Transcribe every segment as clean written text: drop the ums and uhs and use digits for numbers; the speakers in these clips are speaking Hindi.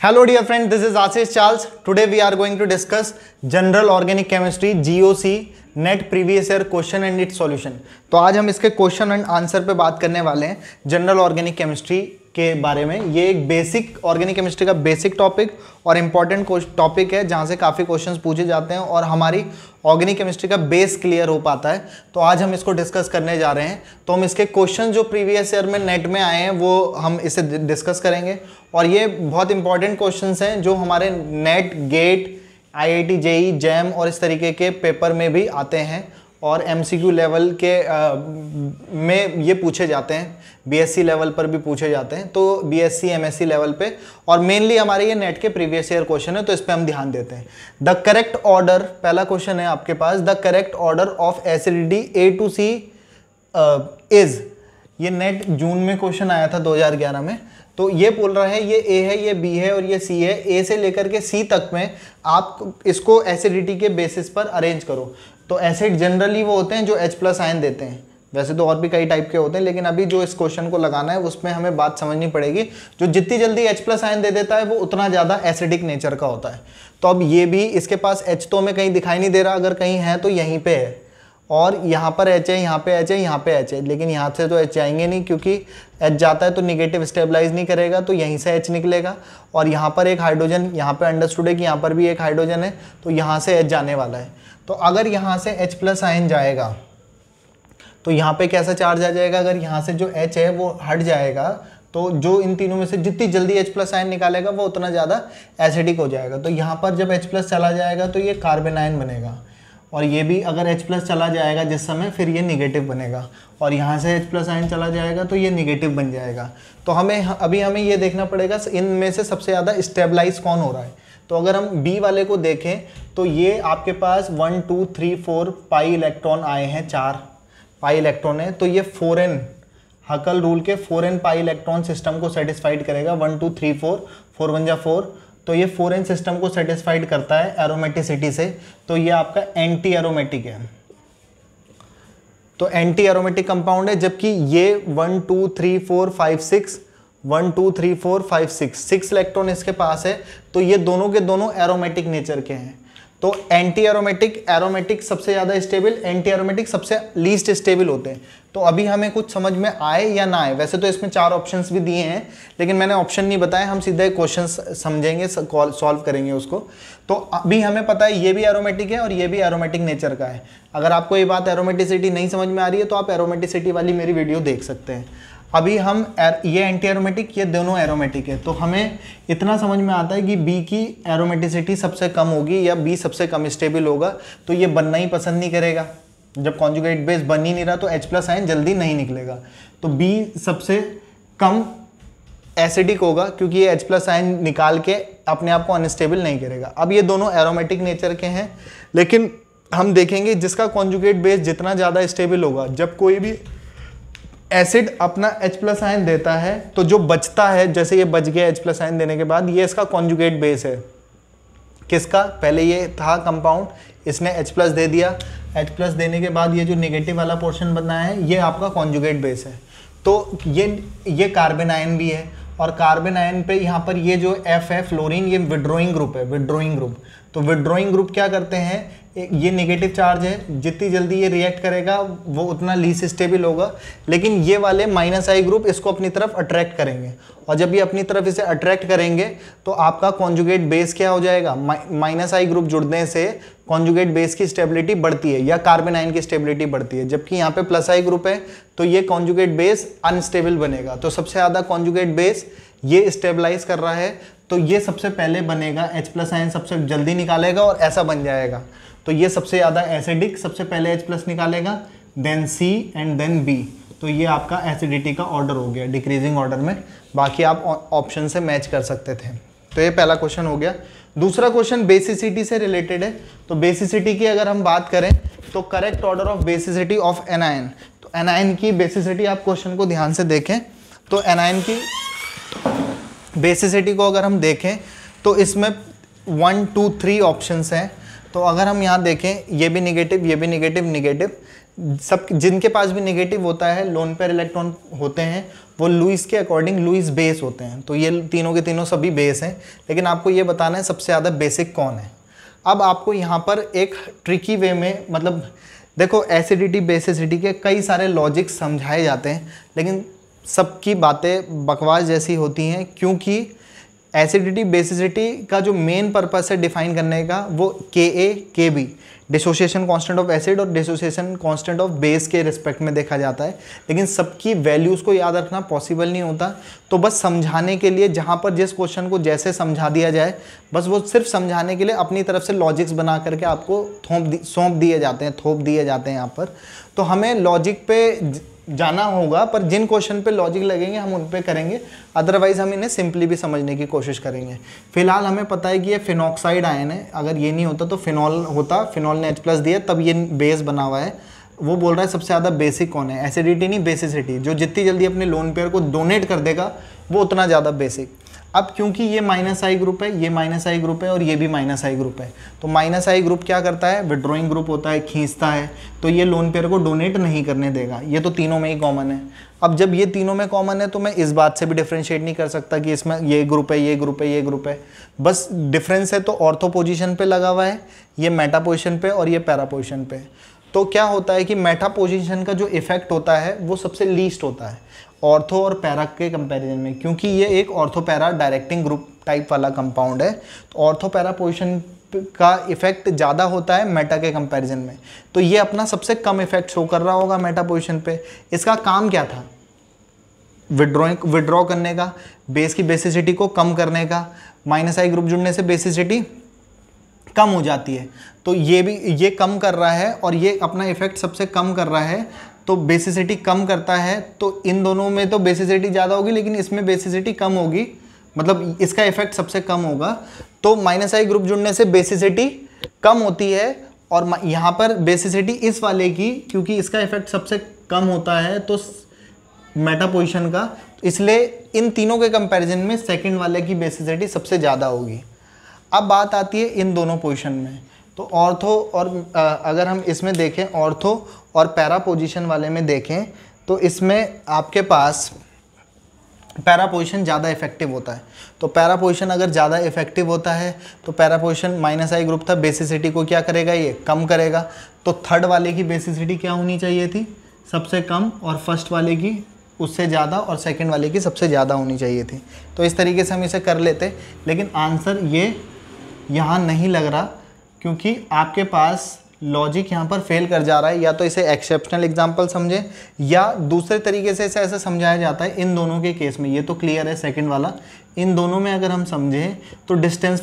Hello dear friend, this is Ashish Charles. Today we are going to discuss General Organic Chemistry GOC net previous year question and it's solution. तो आज हम इसके क्वेश्चन एंड आंसर पे बात करने वाले हैं जनरल ऑर्गेनिक केमिस्ट्री के बारे में। ये एक बेसिक ऑर्गेनिक केमिस्ट्री का बेसिक टॉपिक और इम्पॉर्टेंट टॉपिक है जहाँ से काफ़ी क्वेश्चंस पूछे जाते हैं और हमारी ऑर्गेनिक केमिस्ट्री का बेस क्लियर हो पाता है। तो आज हम इसको डिस्कस करने जा रहे हैं। तो हम इसके क्वेश्चन जो प्रीवियस ईयर में नेट में आए हैं वो हम इसे डिस्कस करेंगे और ये बहुत इंपॉर्टेंट क्वेश्चंस हैं जो हमारे NET, GATE, IIT JEE JAM और इस तरीके के पेपर में भी आते हैं और MCQ लेवल के में ये पूछे जाते हैं, BSc लेवल पर भी पूछे जाते हैं। तो BSc MSc लेवल पे और मेनली हमारे ये नेट के प्रीवियस ईयर क्वेश्चन है तो इस पे हम ध्यान देते हैं। द करेक्ट ऑर्डर, पहला क्वेश्चन है आपके पास, the correct order of acidity A to C is. ये नेट जून में क्वेश्चन आया था 2011 में। तो ये बोल रहा है ये A है, ये B है और ये C है। A से लेकर के C तक में आप इसको एसिडिटी के बेसिस पर अरेंज करो। तो एसिड जनरली वो होते हैं जो H+ आयन देते हैं, वैसे तो और भी कई टाइप के होते हैं, लेकिन अभी जो इस क्वेश्चन को लगाना है उसमें हमें बात समझनी पड़ेगी। जो जितनी जल्दी H+ आयन दे देता है वो उतना ज़्यादा एसिडिक नेचर का होता है। तो अब ये भी, इसके पास H तो हमें कहीं दिखाई नहीं दे रहा, अगर कहीं है तो यहीं पर है और यहाँ पर H है, यहाँ पे H है, यहाँ पे H है, लेकिन यहाँ से तो H जाएंगे नहीं क्योंकि H जाता है तो निगेटिव स्टेबलाइज नहीं करेगा, तो यहीं से H निकलेगा। और यहाँ पर एक हाइड्रोजन, यहाँ पे अंडरस्टूड है कि यहाँ पर भी एक हाइड्रोजन है, तो यहाँ से H जाने वाला है। तो अगर यहाँ से H+ आयन जाएगा तो यहाँ पे कैसा चार्ज आ जाएगा? अगर यहाँ से जो H है वो हट जाएगा तो जो इन तीनों में से जितनी जल्दी H+ आयन निकालेगा वो उतना ज़्यादा एसिडिक हो जाएगा। तो यहाँ पर जब H+ चला जाएगा तो ये कार्बन आयन बनेगा और ये भी अगर H+ चला जाएगा जिस समय, फिर ये निगेटिव बनेगा और यहाँ से H+ आयन चला जाएगा तो ये निगेटिव बन जाएगा। तो हमें ये देखना पड़ेगा इनमें से सबसे ज़्यादा स्टेबलाइज कौन हो रहा है। तो अगर हम B वाले को देखें तो ये आपके पास 1 2 3 4 पाई इलेक्ट्रॉन आए हैं, 4 पाई इलेक्ट्रॉन है। तो ये 4n, हकल रूल के 4n पाई इलेक्ट्रॉन सिस्टम को सेटिस्फाइड करेगा। 1 2 3 4, 4 1 जा 4, तो ये 4n सिस्टम को सेटिस्फाइड करता है एरोमेटिसिटी से। तो ये आपका एंटी एरोमेटिक है, तो एंटी एरोमेटिक कंपाउंड है। जबकि ये 1 2 3 4 5 6, 1 2 3 4 5 6 इलेक्ट्रॉन इसके पास है, तो ये दोनों के दोनों एरोमेटिक नेचर के हैं। तो एंटी एरोमेटिक, एरोमेटिक सबसे ज़्यादा स्टेबल, एंटी एरोमेटिक सबसे लीस्ट स्टेबल होते हैं। तो अभी हमें कुछ समझ में आए या ना आए, वैसे तो इसमें 4 ऑप्शंस भी दिए हैं लेकिन मैंने ऑप्शन नहीं बताए, हम सीधे क्वेश्चन समझेंगे, सॉल्व करेंगे उसको। तो अभी हमें पता है ये भी एरोमेटिक है और ये भी एरोमेटिक नेचर का है। अगर आपको ये बात एरोमेटिसिटी नहीं समझ में आ रही है तो आप एरोमेटिसिटी वाली मेरी वीडियो देख सकते हैं। अभी हम ये एंटी एरोमेटिक, ये दोनों एरोमेटिक है, तो हमें इतना समझ में आता है कि B की एरोमेटिसिटी सबसे कम होगी या B सबसे कम स्टेबल होगा। तो ये बनना ही पसंद नहीं करेगा, जब कॉन्जुगेट बेस बन ही नहीं रहा तो H+ आयन जल्दी नहीं निकलेगा। तो B सबसे कम एसिडिक होगा क्योंकि ये H+ आयन निकाल के अपने आप को अनस्टेबल नहीं करेगा। अब ये दोनों एरोमेटिक नेचर के हैं, लेकिन हम देखेंगे जिसका कॉन्जुगेट बेस जितना ज़्यादा स्टेबल होगा, जब कोई भी एसिड अपना H+ आयन देता है तो जो बचता है, जैसे ये बच गया H+ आयन देने के बाद, ये इसका कॉन्जुगेट बेस है। किसका? पहले ये था कंपाउंड, इसने H+ दे दिया, H+ देने के बाद ये जो नेगेटिव वाला पोर्शन बना है ये आपका कॉन्जुगेट बेस है। तो ये कार्बन आयन भी है और कार्बन आयन पे यहाँ पर ये जो F है फ्लोरीन, ये विड्रॉइंग ग्रुप है, विड्रॉइंग ग्रुप। तो विड्रॉइंग ग्रुप क्या करते हैं, ये नेगेटिव चार्ज है, जितनी जल्दी ये रिएक्ट करेगा वो उतना लीस्ट स्टेबल होगा, लेकिन ये वाले -I ग्रुप इसको अपनी तरफ अट्रैक्ट करेंगे और जब ये अपनी तरफ इसे अट्रैक्ट करेंगे तो आपका कॉन्जुगेट बेस क्या हो जाएगा, -I ग्रुप जुड़ने से कॉन्जुगेट बेस की स्टेबिलिटी बढ़ती है या कार्बन आयन की स्टेबिलिटी बढ़ती है। जबकि यहाँ पे +I ग्रुप है तो ये कॉन्जुगेट बेस अनस्टेबल बनेगा। तो सबसे ज़्यादा कॉन्जुगेट बेस ये स्टेबलाइज कर रहा है, तो ये सबसे पहले बनेगा, H+ आयन सबसे जल्दी निकालेगा और ऐसा बन जाएगा। तो ये सबसे ज़्यादा एसिडिक, सबसे पहले H+ निकालेगा, then C and then B। तो ये आपका एसिडिटी का ऑर्डर हो गया डिक्रीजिंग ऑर्डर में। बाकी आप ऑप्शन से मैच कर सकते थे। तो ये पहला क्वेश्चन हो गया। दूसरा क्वेश्चन बेसिसिटी से रिलेटेड है। तो बेसिसिटी की अगर हम बात करें तो correct order of basicity of anion. तो एनायन की बेसिसिटी, आप क्वेश्चन को ध्यान से देखें तो एनायन की बेसिसिटी को अगर हम देखें तो इसमें 1 2 3 ऑप्शंस हैं। तो अगर हम यहाँ देखें, ये भी निगेटिव, ये भी निगेटिव, निगेटिव, सब जिनके पास भी नेगेटिव होता है, लोन पेयर इलेक्ट्रॉन होते हैं, वो लुईस के अकॉर्डिंग लुईस बेस होते हैं। तो ये तीनों के तीनों सभी बेस हैं, लेकिन आपको ये बताना है सबसे ज़्यादा बेसिक कौन है। अब आपको यहाँ पर एक ट्रिकी वे में, मतलब देखो एसिडिटी बेसिसिटी के कई सारे लॉजिक समझाए जाते हैं, लेकिन सबकी बातें बकवास जैसी होती हैं, क्योंकि एसिडिटी बेसिसिटी का जो मेन पर्पस है डिफाइन करने का, वो Ka Kb dissociation constant of acid और डिसोसिएशन कांस्टेंट ऑफ बेस के रिस्पेक्ट में देखा जाता है, लेकिन सबकी वैल्यूज़ को याद रखना पॉसिबल नहीं होता। तो बस समझाने के लिए जहाँ पर जिस क्वेश्चन को जैसे समझा दिया जाए, बस वो सिर्फ समझाने के लिए अपनी तरफ से लॉजिक्स बना करके आपको थोप दिए जाते हैं यहाँ पर। तो हमें लॉजिक पे जाना होगा, पर जिन क्वेश्चन पे लॉजिक लगेंगे हम उन पे करेंगे, अदरवाइज हम इन्हें सिंपली भी समझने की कोशिश करेंगे। फिलहाल हमें पता है कि ये फिनॉक्साइड आयन है, अगर ये नहीं होता तो फिनॉल होता, फिनॉल ने H+ दिया तब ये बेस बना हुआ है। वो बोल रहा है सबसे ज़्यादा बेसिक कौन है, एसिडिटी नहीं बेसिसिटी, जो जितनी जल्दी अपने लोन पेयर को डोनेट कर देगा वो उतना ज़्यादा बेसिक। अब क्योंकि ये -I ग्रुप है, ये -I ग्रुप है और ये भी -I ग्रुप है, तो -I ग्रुप क्या करता है, विड्रॉइंग ग्रुप होता है, खींचता है, तो ये लोन पेयर को डोनेट नहीं करने देगा। ये तो तीनों में ही कॉमन है। अब जब ये तीनों में कॉमन है तो मैं इस बात से भी डिफ्रेंशिएट नहीं कर सकता कि इसमें ये ग्रुप है, ये ग्रुप है, ये ग्रुप है। बस डिफरेंस है तो ऑर्थो पोजीशन पे लगा हुआ है, ये मेटा पोजीशन पे और ये पैरा पोजीशन पे। तो क्या होता है कि मेटा पोजीशन का जो इफेक्ट होता है वो सबसे लीस्ट होता है ऑर्थो और पैरा के कंपैरिजन में, क्योंकि ये एक ortho para directing group type वाला कंपाउंड है। तो ऑर्थो पैरा पोजीशन का इफेक्ट ज़्यादा होता है मेटा के कंपैरिजन में। तो ये अपना सबसे कम इफेक्ट शो कर रहा होगा मेटा पोजीशन पे। इसका काम क्या था, विड्रॉ करने का, बेस की बेसिसिटी को कम करने का। -I ग्रुप जुड़ने से बेसिसिटी कम हो जाती है, तो ये कम कर रहा है और ये अपना इफेक्ट सबसे कम कर रहा है, तो बेसिसिटी कम करता है। तो इन दोनों में तो बेसिसिटी ज़्यादा होगी, लेकिन इसमें बेसिसिटी कम होगी, मतलब इसका इफेक्ट सबसे कम होगा। तो -I ग्रुप जुड़ने से बेसिसिटी कम होती है, और यहाँ पर बेसिसिटी इस वाले की, क्योंकि इसका इफेक्ट सबसे कम होता है तो मेटा पोजीशन का, इसलिए इन तीनों के कंपैरिजन में सेकंड वाले की बेसिसिटी सबसे ज़्यादा होगी। अब बात आती है इन दोनों पोजीशन में, तो ऑर्थो और अगर हम इसमें देखें, ऑर्थो और पैरा पोजीशन वाले में देखें, तो इसमें आपके पास पैरा पोजीशन ज़्यादा इफेक्टिव होता है। तो पैरा पोजीशन अगर ज़्यादा इफेक्टिव होता है तो पैरा पोजीशन -I ग्रुप था, बेसिसिटी को क्या करेगा, ये कम करेगा। तो थर्ड वाले की बेसिसिटी क्या होनी चाहिए थी, सबसे कम, और फर्स्ट वाले की उससे ज़्यादा, और सेकंड वाले की सबसे ज़्यादा होनी चाहिए थी। तो इस तरीके से हम इसे कर लेते, लेकिन आंसर ये यहाँ नहीं लग रहा, क्योंकि आपके पास लॉजिक यहाँ पर फेल कर जा रहा है। या तो इसे एक्सेप्शनल एग्जांपल समझें, या दूसरे तरीके से इसे ऐसे समझाया जाता है इन दोनों के केस में। ये तो क्लियर है सेकंड वाला, इन दोनों में अगर हम समझें तो डिस्टेंस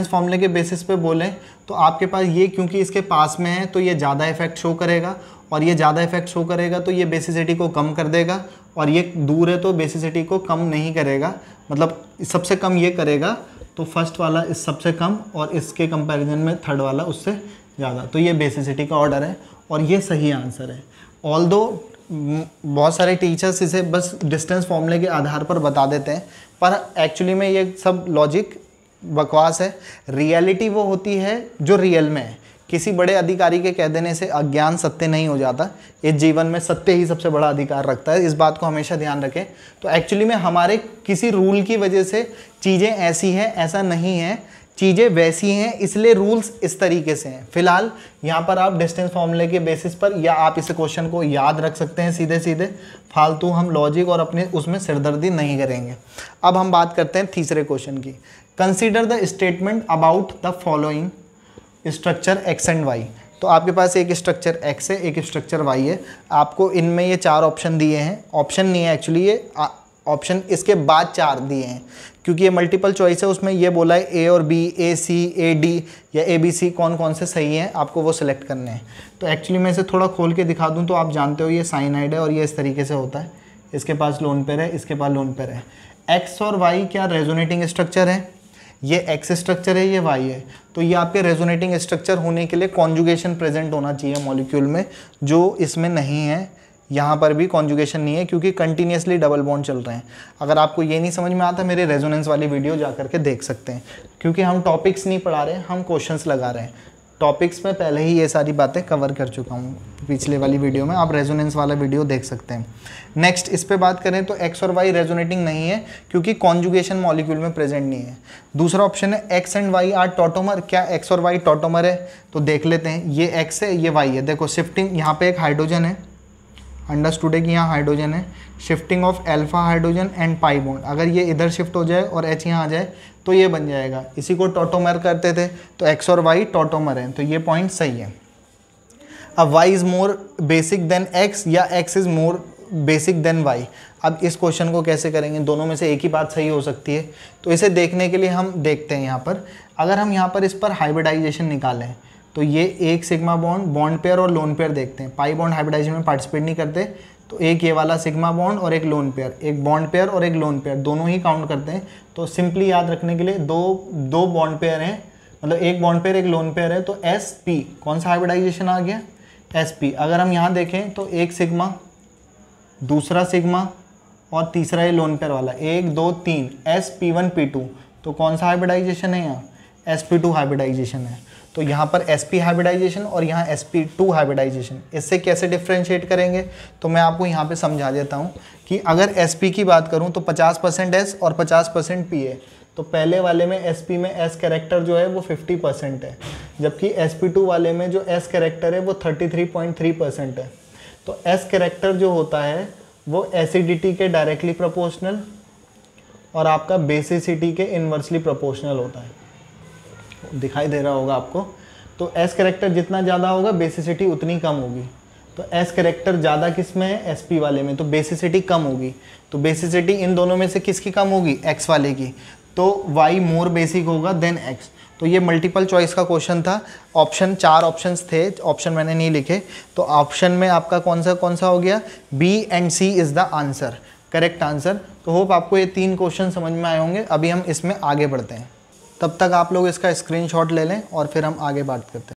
फार्मूले के बेसिस पे बोलें तो आपके पास ये, क्योंकि इसके पास में है तो ये ज़्यादा इफेक्ट शो करेगा, और ये ज़्यादा इफेक्ट शो करेगा तो ये बेसिसिटी को कम कर देगा, और ये दूर है तो बेसिसिटी को कम नहीं करेगा, मतलब सबसे कम ये करेगा। तो फर्स्ट वाला इस सबसे कम, और इसके कंपैरिजन में थर्ड वाला उससे ज़्यादा। तो ये बेसिसिटी का ऑर्डर है, और ये सही आंसर है। ऑल्दो बहुत सारे टीचर्स इसे बस डिस्टेंस फॉर्मूले के आधार पर बता देते हैं, पर एक्चुअली में ये सब लॉजिक बकवास है। रियलिटी वो होती है जो रियल में है। किसी बड़े अधिकारी के कह देने से अज्ञान सत्य नहीं हो जाता। इस जीवन में सत्य ही सबसे बड़ा अधिकार रखता है, इस बात को हमेशा ध्यान रखें। तो एक्चुअली में हमारे किसी रूल की वजह से चीज़ें ऐसी हैं, ऐसा नहीं है, चीज़ें वैसी हैं, इसलिए रूल्स इस तरीके से हैं। फिलहाल यहाँ पर आप डिस्टेंस फॉर्मूले के बेसिस पर, या आप इस क्वेश्चन को याद रख सकते हैं सीधे सीधे, फालतू हम लॉजिक और अपने उसमें सिरदर्दी नहीं करेंगे। अब हम बात करते हैं तीसरे क्वेश्चन की। Consider the statement about the following structure X and Y. तो आपके पास एक स्ट्रक्चर एक्स है, एक स्ट्रक्चर वाई है। आपको इनमें ये 4 ऑप्शन दिए हैं, ऑप्शन नहीं है एक्चुअली, ये ऑप्शन इसके बाद 4 दिए हैं, क्योंकि ये मल्टीपल चॉइस है। उसमें ये बोला है ए और B, A C, A D या ए बी सी, कौन कौन से सही हैं, आपको वो सिलेक्ट करने हैं। तो एक्चुअली मैं इसे थोड़ा खोल के दिखा दूँ तो आप जानते हो ये साइनाइड है, और ये इस तरीके से होता है। इसके पास लोन पेयर है, इसके पास लोन पेयर है। एक्स और वाई क्या रेजोनेटिंग स्ट्रक्चर है, ये एक्स स्ट्रक्चर है, ये वाई है। तो ये आपके रेजोनेटिंग स्ट्रक्चर होने के लिए कॉन्जुगेशन प्रेजेंट होना चाहिए मॉलिक्यूल में, जो इसमें नहीं है। यहाँ पर भी कॉन्जुगेशन नहीं है, क्योंकि कंटिन्यूसली डबल बॉन्ड चल रहे हैं। अगर आपको ये नहीं समझ में आता, मेरे रेजोनेंस वाली वीडियो जा करके देख सकते हैं, क्योंकि हम टॉपिक्स नहीं पढ़ा रहे हैं, हम क्वेश्चंस लगा रहे हैं। टॉपिक्स में पहले ही ये सारी बातें कवर कर चुका हूँ पिछले वाली वीडियो में, आप रेजोनेंस वाला वीडियो देख सकते हैं। नेक्स्ट इस पे बात करें तो एक्स और वाई रेजोनेटिंग नहीं है क्योंकि कॉन्जुगेशन मॉलिक्यूल में प्रेजेंट नहीं है। दूसरा ऑप्शन है X and Y are tautomer, क्या एक्स और वाई टॉटोमर है? तो देख लेते हैं, ये एक्स है ये वाई है। देखो शिफ्टिंग, यहाँ पे एक हाइड्रोजन है, अंडरस्टूड है कि यहाँ हाइड्रोजन है, shifting of alpha hydrogen and pi bond, अगर ये इधर शिफ्ट हो जाए और एच यहाँ आ जाए तो ये बन जाएगा, इसी को टॉटोमर करते थे। तो एक्स और वाई टॉटोमर हैं, तो ये पॉइंट सही है। अब y is more basic than x या x is more basic than y, अब इस क्वेश्चन को कैसे करेंगे? दोनों में से एक ही बात सही हो सकती है, तो इसे देखने के लिए हम देखते हैं यहाँ पर, अगर हम यहाँ पर इस पर हाइब्रिडाइजेशन निकालें तो ये एक सिग्मा बॉन्ड, बॉन्ड पेयर और लोन पेयर देखते हैं। पाई बॉन्ड हाइब्रिडाइजेशन में पार्टिसिपेट नहीं करते, तो एक ये वाला सिग्मा बॉन्ड और एक लोन पेयर, एक बॉन्ड पेयर और एक लोन पेयर, दोनों ही काउंट करते हैं। तो सिंपली याद रखने के लिए दो बॉन्ड पेयर हैं, मतलब एक बॉन्ड पेयर एक लोन पेयर है, तो एस पी कौन सा हाइब्रिडाइजेशन आ गया? S P. अगर हम यहाँ देखें तो एक सिग्मा, दूसरा सिग्मा और तीसरा ये लोन पेयर वाला, 1 2 3 एस पी 1 पी 2, तो कौन सा हाइब्रिडाइजेशन है यहाँ? एस पी 2 हाइब्रिडाइजेशन है। तो यहाँ पर sp हाइब्रिडाइजेशन और यहाँ sp2 हाइब्रिडाइजेशन, इससे कैसे डिफ्रेंशिएट करेंगे? तो मैं आपको यहाँ पे समझा देता हूँ कि अगर sp की बात करूँ तो 50% s और 50% p है, तो पहले वाले में sp में s कैरेक्टर जो है वो 50% है, जबकि sp2 वाले में जो s कैरेक्टर है वो 33.3% है। तो s कैरेक्टर जो होता है वो एसिडिटी के डायरेक्टली प्रोपोर्शनल और आपका बेसिसिटी के इन्वर्सली प्रोपोर्शनल होता है, दिखाई दे रहा होगा आपको। तो एस कैरेक्टर जितना ज़्यादा होगा बेसिसिटी उतनी कम होगी, तो एस कैरेक्टर ज़्यादा किस में है? एसपी वाले में, तो बेसिसिटी कम होगी। तो बेसिसिटी इन दोनों में से किसकी कम होगी? एक्स वाले की, तो वाई मोर बेसिक होगा देन एक्स। तो ये मल्टीपल चॉइस का क्वेश्चन था, ऑप्शन 4 ऑप्शंस थे, ऑप्शन मैंने नहीं लिखे, तो ऑप्शन में आपका कौन सा हो गया? B and C is the answer, correct answer. तो होप आपको ये 3 क्वेश्चन समझ में आए होंगे। अभी हम इसमें आगे बढ़ते हैं, तब तक आप लोग इसका स्क्रीनशॉट ले लें और फिर हम आगे बात करते हैं।